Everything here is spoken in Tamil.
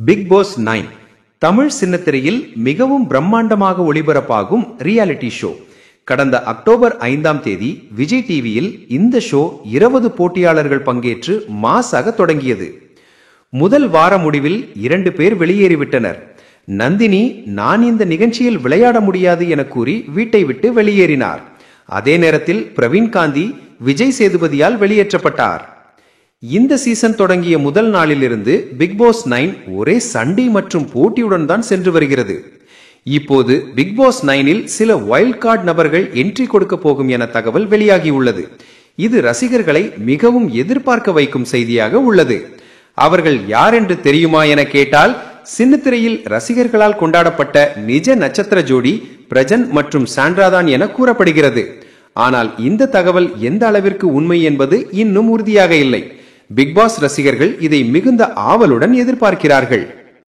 பிக் பாஸ் 9 தமிழ் சின்னத்திரையில் மிகவும் பிரம்மாண்டமாக ஒளிபரப்பாகும் ரியாலிட்டி ஷோ. கடந்த அக்டோபர் 5ஆம் தேதி விஜய் டிவியில் இந்த ஷோ 20 போட்டியாளர்கள் பங்கேற்று மாசாக தொடங்கியது. முதல் வார முடிவில் 2 பேர் வெளியேறிவிட்டனர். நந்தினி, நான் இந்த நிகழ்ச்சியில் விளையாட முடியாது என கூறி வீட்டை விட்டு வெளியேறினார். அதே நேரத்தில் பிரவீன் காந்தி விஜய் சேதுபதியால் வெளியேற்றப்பட்டார். இந்த சீசன் தொடங்கிய முதல் நாளிலிருந்து பிக் பாஸ் 9 ஒரே சண்டை மற்றும் போட்டியுடன் தான் சென்று வருகிறது. இப்போது பிக் பாஸ் 9இல் சில வைல்ட் கார்டு நபர்கள் என்ட்ரி கொடுக்க போகும் என தகவல் வெளியாகியுள்ளது. இது ரசிகர்களை மிகவும் எதிர்பார்க்க வைக்கும் செய்தியாக உள்ளது. அவர்கள் யார் என்று தெரியுமா என கேட்டால், சின்னத்திரையில் ரசிகர்களால் கொண்டாடப்பட்ட நிஜ நட்சத்திர ஜோடி பிரஜன் மற்றும் சாண்ட்ரா தான் என கூறப்படுகிறது. ஆனால் இந்த தகவல் எந்த அளவிற்கு உண்மை என்பது இன்னும் உறுதியாக இல்லை. பிக் பாஸ் ரசிகர்கள் இதை மிகுந்த ஆவலுடன் எதிர்பார்க்கிறார்கள்.